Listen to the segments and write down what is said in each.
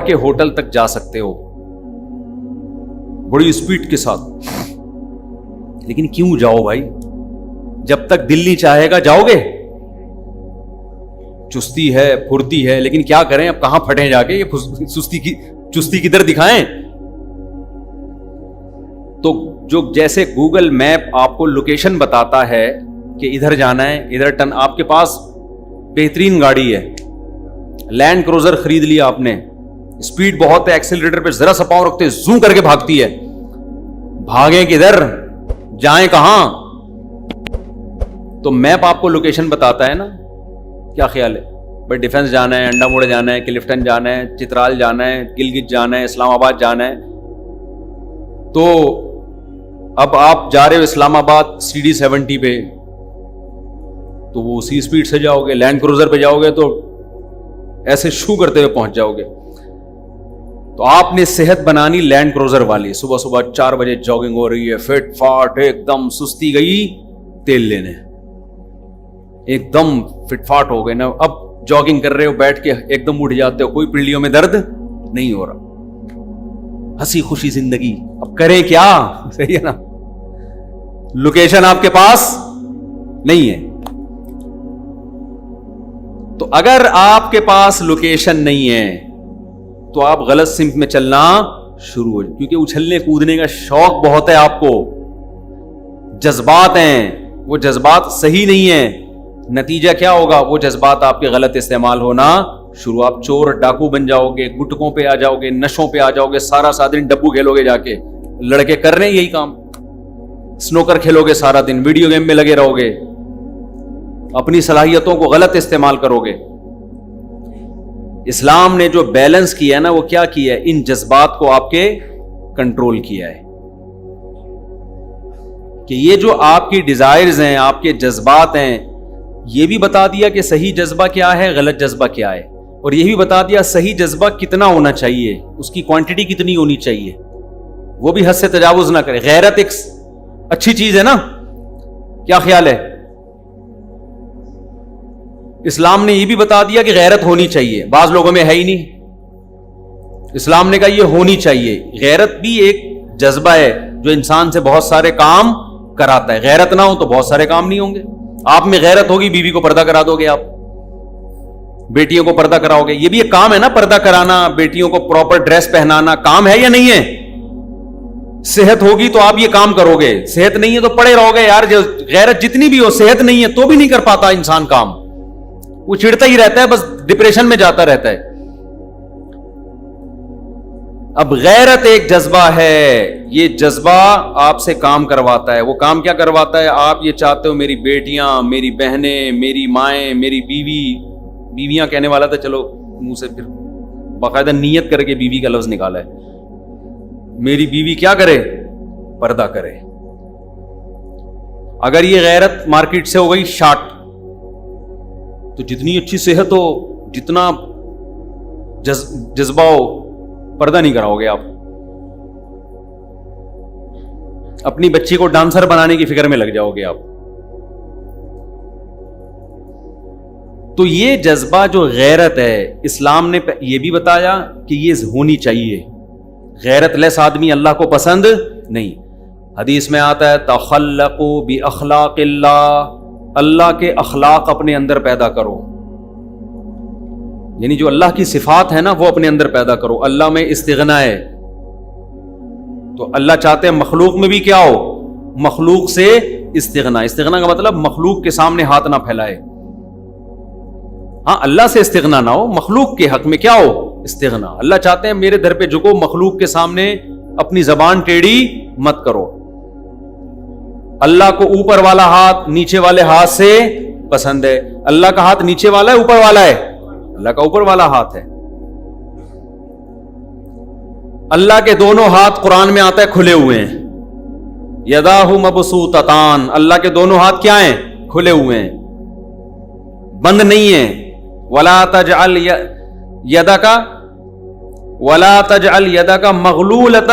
کے ہوٹل تک جا سکتے ہو بڑی اسپیڈ کے ساتھ، لیکن کیوں جاؤ بھائی؟ جب تک دل نہیں چاہے گا جاؤ گے؟ چستی ہے، پھرتی ہے، لیکن کیا کریں اب، کہاں پھٹیں جا کے، یہ چستی کدھر دکھائیں؟ تو جو جیسے گوگل میپ آپ کو لوکیشن بتاتا ہے کہ ادھر جانا ہے، ادھر ٹرن، آپ کے پاس بہترین گاڑی ہے، لینڈ کروزر خرید لیا آپ نے، اسپیڈ بہت ہے، ایکسیلریٹر پہ ذرا سا پاؤں رکھتے زوم کر کے بھاگتی ہے، بھاگیں کدھر، جائیں کہاں؟ تو میپ آپ کو لوکیشن بتاتا ہے نا. کیا خیال ہے بھائی؟ ڈیفنس جانا ہے، انڈا موڑ جانا ہے، کلفٹن جانا ہے، چترال جانا ہے، گلگت جانا ہے، اسلام آباد جانا ہے. تو اب آپ جا رہے ہو اسلام آباد CD 70 پہ، تو وہ اسی اسپیڈ سے جاؤ گے. لینڈ کروزر پہ جاؤ گے تو ایسے شو کرتے ہوئے پہنچ جاؤ گے. تو آپ نے صحت بنانی لینڈ کروزر والی، صبح صبح 4 بجے جاگنگ ہو رہی ہے، فٹ فاٹ ایک دم، سستی گئی تیل لینے، ایک دم فٹ فاٹ ہو گئے نا. اب جاگنگ کر رہے ہو، بیٹھ کے ایک دم اٹھ جاتے ہو، کوئی پنڈلیوں میں درد نہیں ہو رہا، ہنسی خوشی زندگی. اب کریں کیا؟ صحیح ہے نا، لوکیشن آپ کے پاس نہیں ہے. تو اگر آپ کے پاس لوکیشن نہیں ہے تو آپ غلط سمت میں چلنا شروع ہو جائے، کیونکہ اچھلنے کودنے کا شوق بہت ہے آپ کو، جذبات ہیں، وہ جذبات صحیح نہیں ہیں. نتیجہ کیا ہوگا؟ وہ جذبات آپ کے غلط استعمال ہونا شروع، آپ چور ڈاکو بن جاؤ گے، گٹکوں پہ آ جاؤ گے، نشوں پہ آ جاؤ گے، سارا دن ڈبو کھیلو گے، جا کے لڑکے کر رہے ہیں یہی کام، سنوکر کھیلو گے سارا دن، ویڈیو گیم میں لگے رہو گے، اپنی صلاحیتوں کو غلط استعمال کرو گے. اسلام نے جو بیلنس کیا ہے نا، وہ کیا کیا ہے؟ ان جذبات کو آپ کے کنٹرول کیا ہے کہ یہ جو آپ کی ڈیزائرز ہیں، آپ کے جذبات ہیں، یہ بھی بتا دیا کہ صحیح جذبہ کیا ہے، غلط جذبہ کیا ہے، اور یہ بھی بتا دیا صحیح جذبہ کتنا ہونا چاہیے، اس کی کوانٹٹی کتنی ہونی چاہیے، وہ بھی حد سے تجاوز نہ کرے. غیرت ایک اچھی چیز ہے نا، کیا خیال ہے؟ اسلام نے یہ بھی بتا دیا کہ غیرت ہونی چاہیے، بعض لوگوں میں ہے ہی نہیں. اسلام نے کہا یہ ہونی چاہیے. غیرت بھی ایک جذبہ ہے جو انسان سے بہت سارے کام کراتا ہے. غیرت نہ ہو تو بہت سارے کام نہیں ہوں گے. آپ میں غیرت ہوگی، بیوی کو پردہ کرا دو گے، آپ بیٹیوں کو پردہ کراؤ گے، یہ بھی ایک کام ہے نا، پردہ کرانا، بیٹیوں کو پراپر ڈریس پہنانا کام ہے یا نہیں ہے؟ صحت ہوگی تو آپ یہ کام کرو گے، صحت نہیں ہے تو پڑے رہو گے. یار غیرت جتنی بھی ہو، صحت نہیں ہے تو بھی نہیں کر پاتا انسان کام، وہ چڑھتا ہی رہتا ہے، بس ڈپریشن میں جاتا رہتا ہے. اب غیرت ایک جذبہ ہے، یہ جذبہ آپ سے کام کرواتا ہے. وہ کام کیا کرواتا ہے؟ آپ یہ چاہتے ہو میری بیٹیاں، میری بہنیں، میری مائیں، میری بیوی، بیویاں کہنے والا تھا، چلو منہ سے پھر باقاعدہ نیت کر کے بیوی کا لفظ نکالا ہے. میری بیوی کیا کرے؟ پردہ کرے. اگر یہ غیرت مارکیٹ سے ہو گئی شارٹ، تو جتنی اچھی صحت ہو، جتنا جذبہ ہو، پردہ نہیں کراؤ گے آپ. اپنی بچی کو ڈانسر بنانے کی فکر میں لگ جاؤ گے آپ. تو یہ جذبہ جو غیرت ہے، اسلام نے یہ بھی بتایا کہ یہ ہونی چاہیے. غیرت لیس آدمی اللہ کو پسند نہیں. حدیث میں آتا ہے تخلقوا باخلاق اللہ، اللہ کے اخلاق اپنے اندر پیدا کرو، یعنی جو اللہ کی صفات ہے نا وہ اپنے اندر پیدا کرو. اللہ میں استغنا ہے، تو اللہ چاہتے ہیں مخلوق میں بھی کیا ہو؟ مخلوق سے استغنا. استغنا کا مطلب مخلوق کے سامنے ہاتھ نہ پھیلائے. ہاں، اللہ سے استغنا نہ ہو، مخلوق کے حق میں کیا ہو؟ استغنا. اللہ چاہتے ہیں میرے در پہ جھکو، مخلوق کے سامنے اپنی زبان ٹیڑھی مت کرو. اللہ کو اوپر والا ہاتھ نیچے والے ہاتھ سے پسند ہے. اللہ کا ہاتھ نیچے والا ہے اوپر والا ہے؟ اللہ کا اوپر والا ہاتھ ہے. اللہ کے دونوں ہاتھ قرآن میں آتا ہے کھلے ہوئے ہیں، یداہ مبسوطتان، اللہ کے دونوں ہاتھ کیا ہیں؟ کھلے ہوئے ہیں، بند نہیں ہیں. ولا تجعل یدک مغلولۃ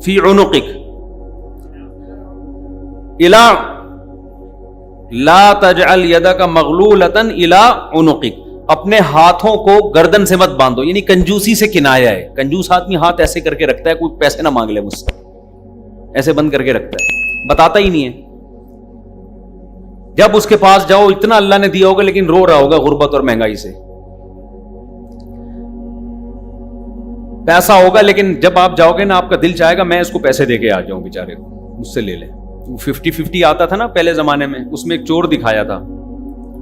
فی عنقک، لا تجعل یدک مغلولۃ الی عنقک. اپنے ہاتھوں کو گردن سے مت باندھو، یعنی کنجوسی سے کنایا ہے. کنجوس آدمی ہاتھ ایسے کر کے رکھتا ہے، کوئی پیسے نہ مانگ لے مجھ سے، ایسے بند کر کے رکھتا ہے، بتاتا ہی نہیں ہے. جب اس کے پاس جاؤ اتنا اللہ نے دیا ہوگا لیکن رو رہا ہوگا غربت اور مہنگائی سے. پیسہ ہوگا لیکن جب آپ جاؤ گے نا آپ کا دل چاہے گا میں اس کو پیسے دے کے آ جاؤں، بیچارے کو مجھ سے لے لے. 50-50 آتا تھا نا پہلے زمانے میں، اس میں ایک چور دکھایا تھا.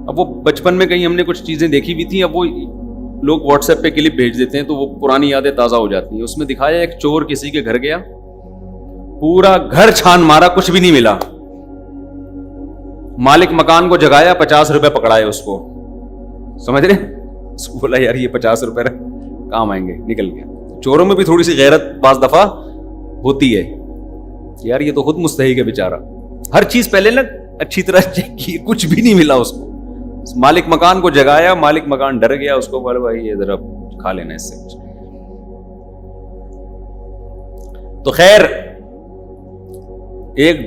اب وہ بچپن میں کہیں ہم نے کچھ چیزیں دیکھی بھی تھیں، اب وہ لوگ واٹس ایپ پہ کلپ بھیج دیتے ہیں تو وہ پرانی یادیں تازہ ہو جاتی ہیں. اس میں دکھایا ایک چور کسی کے گھر گیا، پورا گھر چھان مارا، کچھ بھی نہیں ملا. مالک مکان کو جگایا، 50 روپے پکڑائے اس کو، سمجھ رہے؟ اس کو بولا یار یہ 50 روپے کام آئیں گے، نکل گیا. چوروں میں بھی تھوڑی سی غیرت بعض دفعہ ہوتی ہے، یار یہ تو خود مستحق ہے بیچارہ. ہر چیز پہلے نا اچھی طرح چیک کی، کچھ بھی نہیں ملا اس کو. مالک مکان کو جگایا، مالک مکان ڈر گیا، اس کو بولے بھائی یہ ذرا کھا لینا اس سے کچھ. تو خیر ایک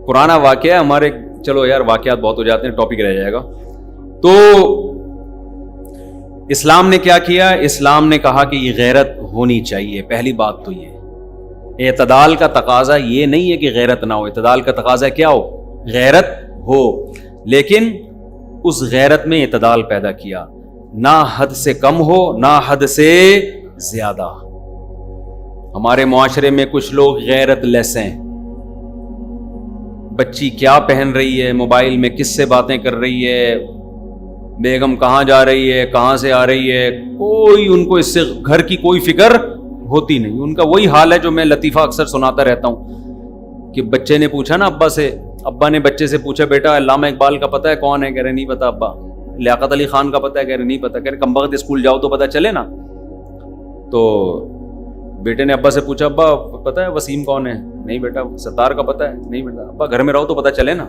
پرانا واقعہ ہمارے، چلو یار واقعات بہت ہو جاتے ہیں، ٹاپک رہ جائے گا. تو اسلام نے کیا کیا؟ اسلام نے کہا کہ یہ غیرت ہونی چاہیے. پہلی بات تو یہ اعتدال کا تقاضا یہ نہیں ہے کہ غیرت نہ ہو، اعتدال کا تقاضا کیا ہو؟ غیرت ہو، لیکن اس غیرت میں اعتدال پیدا کیا، نہ حد سے کم ہو نہ حد سے زیادہ. ہمارے معاشرے میں کچھ لوگ غیرت لیس ہیں. بچی کیا پہن رہی ہے، موبائل میں کس سے باتیں کر رہی ہے، بیگم کہاں جا رہی ہے، کہاں سے آ رہی ہے، کوئی ان کو اس سے گھر کی کوئی فکر ہوتی نہیں. ان کا وہی حال ہے جو میں لطیفہ اکثر سناتا رہتا ہوں کہ بچے نے پوچھا نا ابا سے، ابا نے بچے سے پوچھا بیٹا علامہ اقبال کا پتہ ہے کون ہے؟ کہہ رہے نہیں پتا ابا. لیاقت علی خان کا پتہ ہے؟ کہہ رہے نہیں پتا. کہہ رہے کم بخت اسکول جاؤ تو پتہ چلے نا. تو بیٹے نے ابا سے پوچھا ابا پتہ ہے وسیم کون ہے؟ نہیں بیٹا. ستار کا پتہ ہے؟ نہیں بیٹا. ابا گھر میں رہو تو پتہ چلے نا.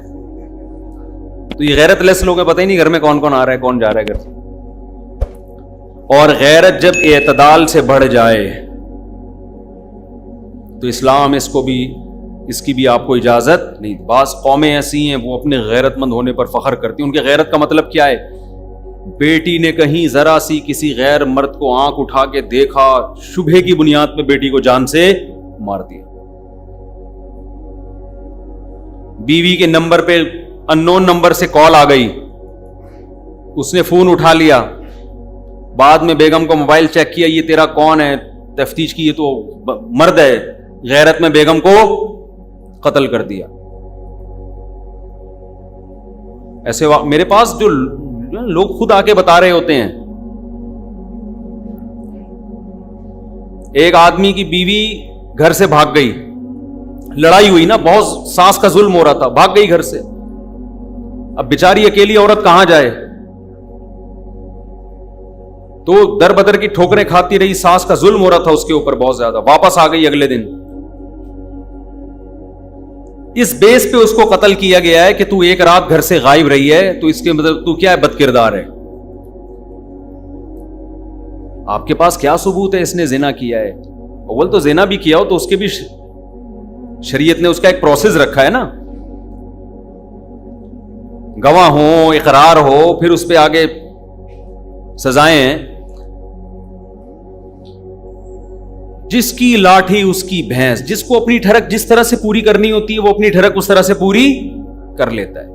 تو یہ غیرت لیس لوگ ہیں، پتہ ہی نہیں گھر میں کون کون آ رہا ہے کون جا رہا ہے گھر سے. اور غیرت جب اعتدال سے بڑھ جائے تو اسلام اس کی بھی آپ کو اجازت نہیں. بعض قومیں ایسی ہیں وہ اپنے غیرت مند ہونے پر فخر کرتی ہیں. ان کے غیرت کا مطلب کیا ہے؟ بیٹی نے کہیں ذرا سی کسی غیر مرد کو آنکھ اٹھا کے دیکھا، شبہے کی بنیاد پہ بیٹی کو جان سے مار دیا. بیوی کے نمبر پہ اننون نمبر سے کال آ گئی، اس نے فون اٹھا لیا، بعد میں بیگم کو موبائل چیک کیا، یہ تیرا کون ہے؟ تفتیش کی، یہ تو مرد ہے. غیرت میں بیگم کو قتل کر دیا. ایسے میرے پاس جو لوگ خود آ کے بتا رہے ہوتے ہیں. ایک آدمی کی بیوی گھر سے بھاگ گئی، لڑائی ہوئی نا، بہت ساس کا ظلم ہو رہا تھا، بھاگ گئی گھر سے. اب بیچاری اکیلی عورت کہاں جائے؟ تو در بدر کی ٹھوکریں کھاتی رہی، ساس کا ظلم ہو رہا تھا اس کے اوپر بہت زیادہ. واپس آ گئی اگلے دن. اس بیس پہ اس کو قتل کیا گیا ہے کہ تو ایک رات گھر سے غائب رہی ہے، تو اس کے مطلب تو کیا ہے؟ بد کردار ہے. آپ کے پاس کیا ثبوت ہے اس نے زنا کیا ہے؟ اول تو زنا بھی کیا ہو تو اس کے بھی شریعت نے اس کا ایک پروسیس رکھا ہے نا، گواہ ہو، اقرار ہو، پھر اس پہ آگے سزائیں ہیں. جس کی لاٹھی اس کی بھینس، جس کو اپنی ٹھڑک جس طرح سے پوری کرنی ہوتی ہے وہ اپنی ٹھڑک اس طرح سے پوری کر لیتا ہے.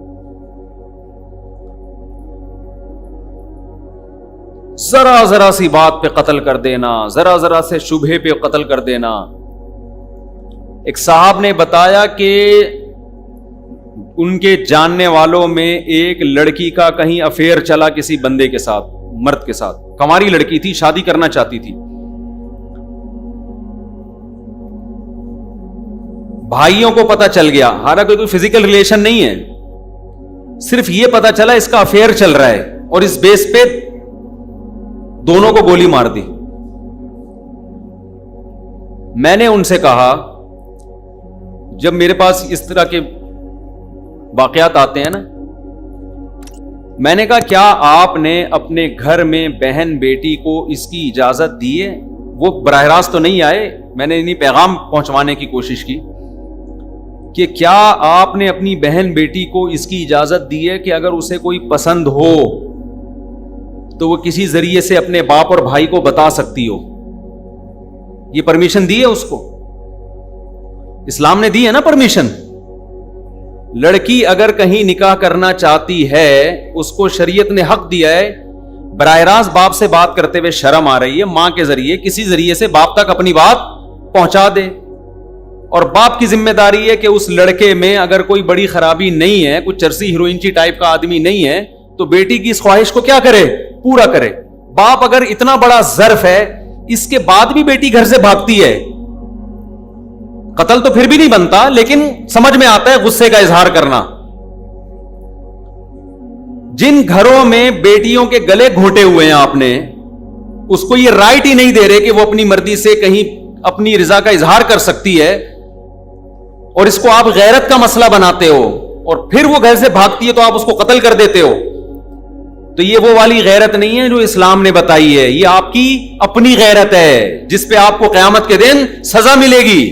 ذرا ذرا سی بات پہ قتل کر دینا، ذرا ذرا سے شبہے پہ قتل کر دینا. ایک صاحب نے بتایا کہ ان کے جاننے والوں میں ایک لڑکی کا کہیں افیئر چلا کسی بندے کے ساتھ، مرد کے ساتھ. کنواری لڑکی تھی، شادی کرنا چاہتی تھی. بھائیوں کو پتا چل گیا، حالانکہ کوئی فزیکل ریلیشن نہیں ہے، صرف یہ پتا چلا اس کا افیئر چل رہا ہے، اور اس بیس پہ دونوں کو گولی مار دی. میں نے ان سے کہا، جب میرے پاس اس طرح کے واقعات آتے ہیں نا، میں نے کہا کیا آپ نے اپنے گھر میں بہن بیٹی کو اس کی اجازت دی ہے؟ وہ براہ راست تو نہیں آئے، میں نے انہیں پیغام پہنچوانے کی کوشش کی کہ کیا آپ نے اپنی بہن بیٹی کو اس کی اجازت دی ہے کہ اگر اسے کوئی پسند ہو تو وہ کسی ذریعے سے اپنے باپ اور بھائی کو بتا سکتی ہو. یہ پرمیشن دی ہے اس کو, اسلام نے دی ہے نا پرمیشن. لڑکی اگر کہیں نکاح کرنا چاہتی ہے, اس کو شریعت نے حق دیا ہے, براہ راست باپ سے بات کرتے ہوئے شرم آ رہی ہے, ماں کے ذریعے کسی ذریعے سے باپ تک اپنی بات پہنچا دے. اور باپ کی ذمہ داری ہے کہ اس لڑکے میں اگر کوئی بڑی خرابی نہیں ہے, کوئی چرسی ہیروئنچی ٹائپ کا آدمی نہیں ہے, تو بیٹی کی اس خواہش کو کیا کرے, پورا کرے. باپ اگر اتنا بڑا ظرف ہے, اس کے بعد بھی بیٹی گھر سے بھاگتی ہے, قتل تو پھر بھی نہیں بنتا, لیکن سمجھ میں آتا ہے غصے کا اظہار کرنا. جن گھروں میں بیٹیوں کے گلے گھونٹے ہوئے ہیں آپ نے, اس کو یہ رائٹ ہی نہیں دے رہے کہ وہ اپنی مرضی سے کہیں اپنی رضا کا اظہار کر سکتی ہے, اور اس کو آپ غیرت کا مسئلہ بناتے ہو, اور پھر وہ گھر سے بھاگتی ہے تو آپ اس کو قتل کر دیتے ہو. تو یہ وہ والی غیرت نہیں ہے جو اسلام نے بتائی ہے, یہ آپ کی اپنی غیرت ہے, جس پہ آپ کو قیامت کے دن سزا ملے گی.